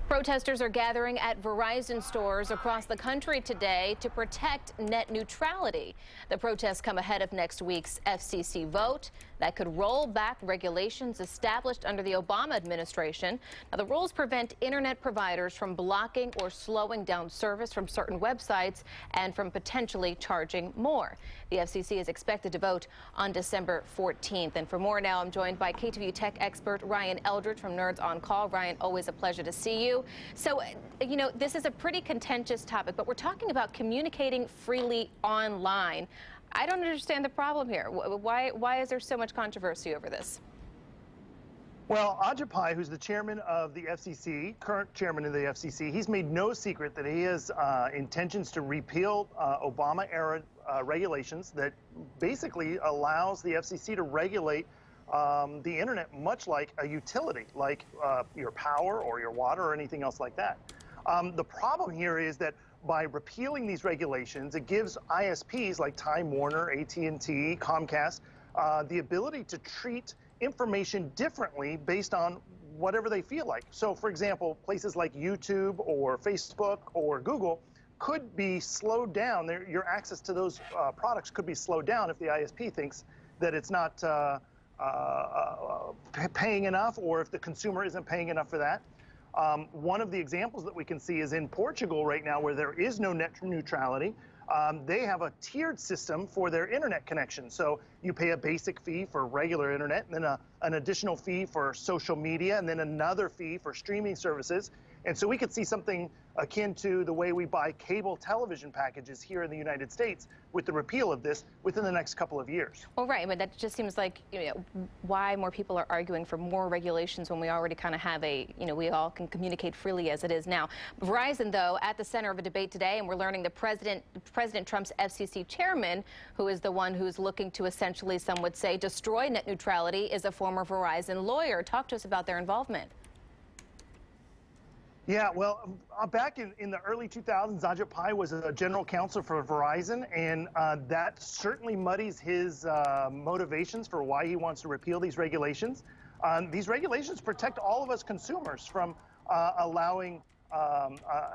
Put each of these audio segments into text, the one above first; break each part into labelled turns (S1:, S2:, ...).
S1: Protesters are gathering at Verizon stores across the country today to protect net neutrality. The protests come ahead of next week's FCC vote that could roll back regulations established under the Obama administration. Now, the rules prevent internet providers from blocking or slowing down service from certain websites and from potentially charging more. The FCC is expected to vote on December 14th. And for more now, I'm joined by KTVU tech expert Ryan Eldridge from Nerds on Call. Ryan, always a pleasure to see you. So, this is a pretty contentious topic, but we're talking about communicating freely online. I don't understand the problem here. Why is there so much controversy over this?
S2: Well, Ajit Pai, who's the chairman of the FCC, current chairman of the FCC, he's made no secret that he has intentions to repeal Obama-era regulations that basically allows the FCC to regulate the internet much like a utility, like your power or your water or anything else like that. The problem here is that by repealing these regulations, it gives ISPs like Time Warner, AT&T, Comcast, the ability to treat information differently based on whatever they feel like. So, for example, places like YouTube or Facebook or Google could be slowed down. Your access to those products could be slowed down if the ISP thinks that it's not paying enough, or if the consumer isn't paying enough for that. One of the examples that we can see is in Portugal right now, where there is no net neutrality. They have a tiered system for their internet connection. So you pay a basic fee for regular internet, and then an additional fee for social media, and then another fee for streaming services. And so we could see something akin to the way we buy cable television packages here in the United States with the repeal of this within the next couple of years.
S1: Well, right, but that just seems like, why more people are arguing for more regulations when we already kind of have we all can communicate freely as it is now. Verizon, though, at the center of a debate today, and we're learning the President Trump's FCC chairman, who is the one who's looking to essentially, some would say, destroy net neutrality, is a former Verizon lawyer. Talk to us about their involvement.
S2: Yeah, well, back in the early 2000s, Ajit Pai was a general counsel for Verizon, and that certainly muddies his motivations for why he wants to repeal these regulations. These regulations protect all of us consumers from allowing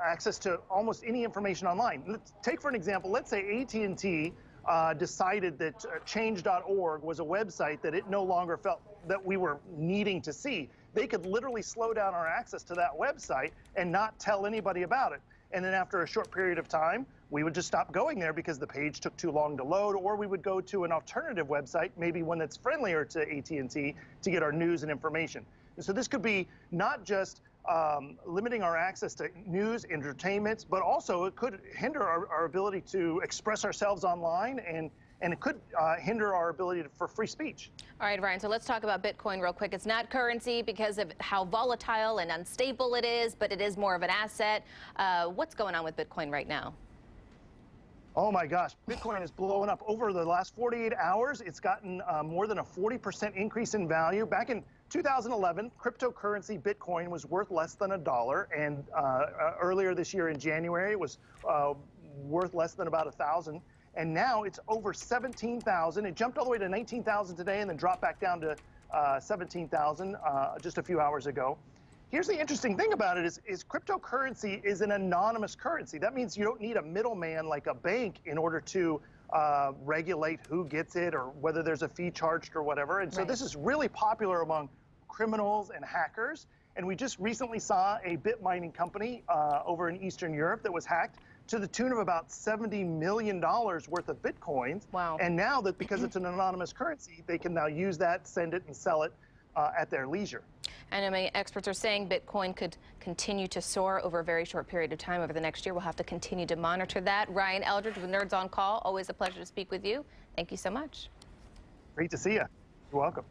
S2: access to almost any information online. Let's take, for an example, let's say AT&T decided that change.org was a website that it no longer felt that we were needing to see. They could literally slow down our access to that website and not tell anybody about it. And then after a short period of time, we would just stop going there because the page took too long to load, or we would go to an alternative website, maybe one that's friendlier to AT&T, to get our news and information. And so this could be not just limiting our access to news, entertainment, but also it could hinder our ability to express ourselves online, and it could hinder our ability for free speech.
S1: All right, Ryan, so let's talk about Bitcoin real quick. It's not currency because of how volatile and unstable it is, but it is more of an asset. What's going on with Bitcoin right now?
S2: Oh my gosh, Bitcoin is blowing up. Over the last 48 hours, it's gotten more than a 40% increase in value. Back in 2011, cryptocurrency Bitcoin was worth less than $1, and earlier this year in January, it was worth less than about 1,000. And now it's over 17,000. It jumped all the way to 19,000 today and then dropped back down to 17,000 just a few hours ago. Here's the interesting thing about it is cryptocurrency is an anonymous currency. That means you don't need a middleman like a bank in order to regulate who gets it or whether there's a fee charged or whatever. And so this is really popular among criminals and hackers. And we just recently saw a bit mining company over in Eastern Europe that was hacked to the tune of about $70 million worth of Bitcoins.
S1: Wow.
S2: And now that because it's an anonymous currency, they can now use that, send it, and sell it at their leisure.
S1: And many experts are saying Bitcoin could continue to soar over a very short period of time over the next year. We'll have to continue to monitor that. Ryan Eldridge with Nerds on Call, always a pleasure to speak with you. Thank you so much.
S2: Great to see you. You're welcome.